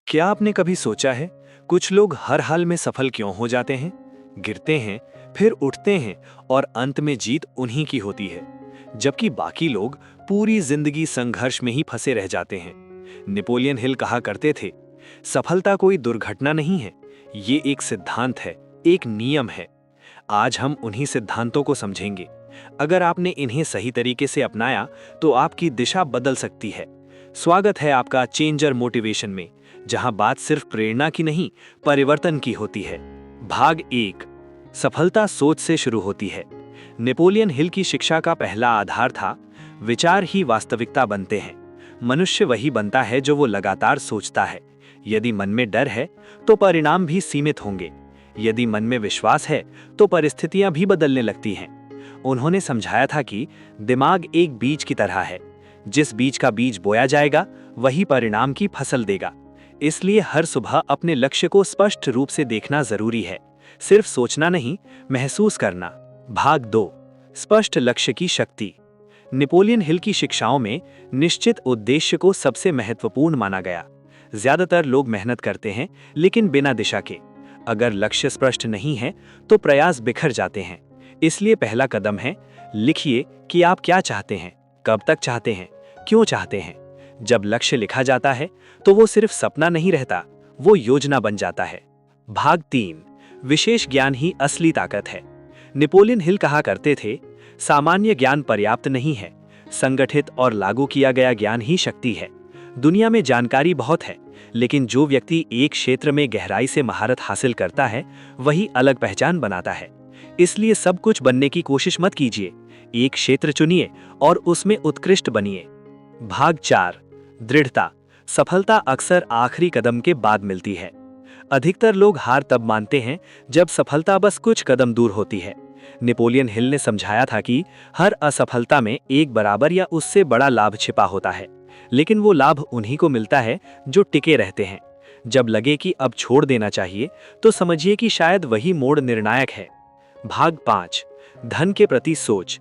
क्या आपने कभी सोचा है, कुछ लोग हर हाल में सफल क्यों हो जाते हैं? गिरते हैं, फिर उठते हैं और अंत में जीत उन्हीं की होती है, जबकि बाकी लोग पूरी जिंदगी संघर्ष में ही फंसे रह जाते हैं। नेपोलियन हिल कहा करते थे, सफलता कोई दुर्घटना नहीं है, ये एक सिद्धांत है, एक नियम है। आज हम उन्हीं सिद्धांतों को समझेंगे। अगर आपने इन्हें सही तरीके से अपनाया तो आपकी दिशा बदल सकती है। स्वागत है आपका चेंजर मोटिवेशन में, जहां बात सिर्फ प्रेरणा की नहीं, परिवर्तन की होती है। भाग 1, सफलता सोच से शुरू होती है। नेपोलियन हिल की शिक्षा का पहला आधार था, विचार ही वास्तविकता बनते हैं। मनुष्य वही बनता है जो वो लगातार सोचता है। यदि मन में डर है तो परिणाम भी सीमित होंगे। यदि मन में विश्वास है तो परिस्थितियां भी बदलने लगती हैं। उन्होंने समझाया था कि दिमाग एक बीज की तरह है, जिस बीज का बीज बोया जाएगा वही परिणाम की फसल देगा। इसलिए हर सुबह अपने लक्ष्य को स्पष्ट रूप से देखना जरूरी है, सिर्फ सोचना नहीं, महसूस करना। भाग 2, स्पष्ट लक्ष्य की शक्ति। नेपोलियन हिल की शिक्षाओं में निश्चित उद्देश्य को सबसे महत्वपूर्ण माना गया। ज्यादातर लोग मेहनत करते हैं लेकिन बिना दिशा के। अगर लक्ष्य स्पष्ट नहीं है तो प्रयास बिखर जाते हैं। इसलिए पहला कदम है, लिखिए कि आप क्या चाहते हैं, कब तक चाहते हैं, क्यों चाहते हैं। जब लक्ष्य लिखा जाता है तो वो सिर्फ सपना नहीं रहता, वो योजना बन जाता है। भाग 3, विशेष ज्ञान ही असली ताकत है। नेपोलियन हिल कहा करते थे, सामान्य ज्ञान पर्याप्त नहीं है, संगठित और लागू किया गया ज्ञान ही शक्ति है। दुनिया में जानकारी बहुत है, लेकिन जो व्यक्ति एक क्षेत्र में गहराई से महारत हासिल करता है, वही अलग पहचान बनाता है। इसलिए सब कुछ बनने की कोशिश मत कीजिए, एक क्षेत्र चुनिए और उसमें उत्कृष्ट बनिए। भाग 4, दृढ़ता। सफलता अक्सर आखिरी कदम के बाद मिलती है। अधिकतर लोग हार तब मानते हैं जब सफलता बस कुछ कदम दूर होती है। नेपोलियन हिल ने समझाया था कि हर असफलता में एक बराबर या उससे बड़ा लाभ छिपा होता है, लेकिन वो लाभ उन्हीं को मिलता है जो टिके रहते हैं। जब लगे कि अब छोड़ देना चाहिए तो समझिए कि शायद वही मोड़ निर्णायक है। भाग 5, धन के प्रति सोच।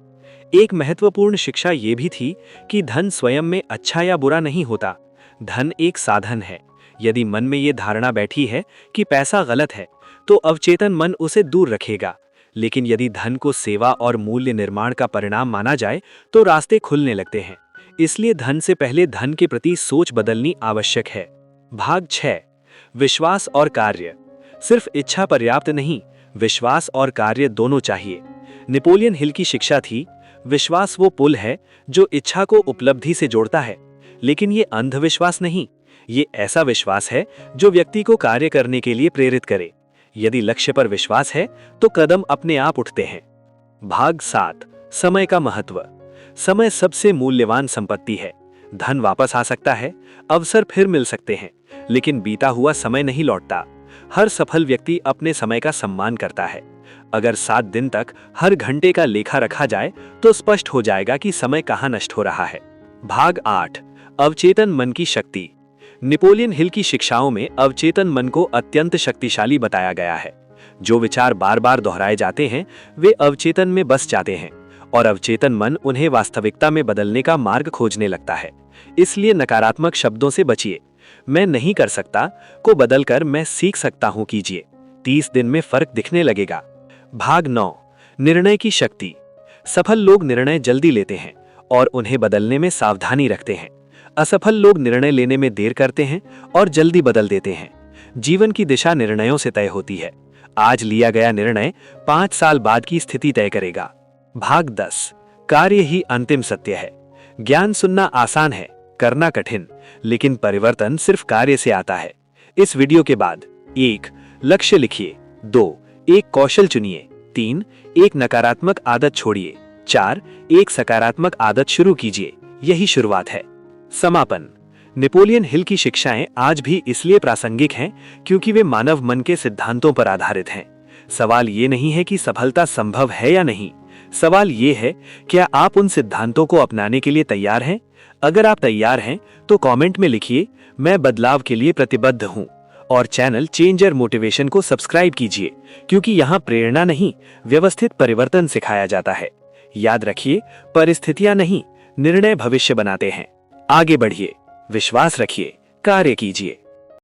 एक महत्वपूर्ण शिक्षा ये भी थी कि धन स्वयं में अच्छा या बुरा नहीं होता, धन एक साधन है। यदि मन में ये धारणा बैठी है कि पैसा गलत है तो अवचेतन मन उसे दूर रखेगा, लेकिन यदि धन को सेवा और मूल्य निर्माण का परिणाम माना जाए तो रास्ते खुलने लगते हैं। इसलिए धन से पहले धन के प्रति सोच बदलनी आवश्यक है। भाग 6, विश्वास और कार्य। सिर्फ इच्छा पर्याप्त नहीं, विश्वास और कार्य दोनों चाहिए। नेपोलियन हिल की शिक्षा थी, विश्वास वो पुल है जो इच्छा को उपलब्धि से जोड़ता है, लेकिन ये अंधविश्वास नहीं, ये ऐसा विश्वास है जो व्यक्ति को कार्य करने के लिए प्रेरित करे। यदि लक्ष्य पर विश्वास है तो कदम अपने आप उठते हैं। भाग 7, समय का महत्व। समय सबसे मूल्यवान संपत्ति है। धन वापस आ सकता है, अवसर फिर मिल सकते हैं, लेकिन बीता हुआ समय नहीं लौटता। हर सफल व्यक्ति अपने समय का सम्मान करता है। अगर 7 दिन तक हर घंटे का लेखा रखा जाए तो स्पष्ट हो जाएगा कि समय कहाँ नष्ट हो रहा है। भाग 8, अवचेतन मन की शक्ति। नेपोलियन हिल की शिक्षाओं में अवचेतन मन को अत्यंत शक्तिशाली बताया गया है। जो विचार बार बार दोहराए जाते हैं वे अवचेतन में बस जाते हैं और अवचेतन मन उन्हें वास्तविकता में बदलने का मार्ग खोजने लगता है। इसलिए नकारात्मक शब्दों से बचिए। मैं नहीं कर सकता को बदलकर मैं सीख सकता हूं कीजिए, 30 दिन में फर्क दिखने लगेगा। भाग 9, निर्णय की शक्ति। सफल लोग निर्णय जल्दी लेते हैं और उन्हें बदलने में सावधानी रखते हैं। असफल लोग निर्णय लेने में देर करते हैं और जल्दी बदल देते हैं। जीवन की दिशा निर्णयों से तय होती है। आज लिया गया निर्णय 5 साल बाद की स्थिति तय करेगा। भाग 10, कार्य ही अंतिम सत्य है। ज्ञान सुनना आसान है, करना कठिन, लेकिन परिवर्तन सिर्फ कार्य से आता है। इस वीडियो के बाद 1, लक्ष्य लिखिए, 2, एक कौशल चुनिए, 3, एक नकारात्मक आदत छोड़िए, 4, एक सकारात्मक आदत शुरू कीजिए। यही शुरुआत है। समापन। नेपोलियन हिल की शिक्षाएं आज भी इसलिए प्रासंगिक हैं क्योंकि वे मानव मन के सिद्धांतों पर आधारित हैं। सवाल ये नहीं है कि सफलता संभव है या नहीं, सवाल ये है, क्या आप उन सिद्धांतों को अपनाने के लिए तैयार हैं? अगर आप तैयार हैं तो कमेंट में लिखिए, मैं बदलाव के लिए प्रतिबद्ध हूं। और चैनल चेंजर मोटिवेशन को सब्सक्राइब कीजिए, क्योंकि यहाँ प्रेरणा नहीं, व्यवस्थित परिवर्तन सिखाया जाता है। याद रखिए, परिस्थितियां नहीं, निर्णय भविष्य बनाते हैं। आगे बढ़िए, विश्वास रखिए, कार्य कीजिए।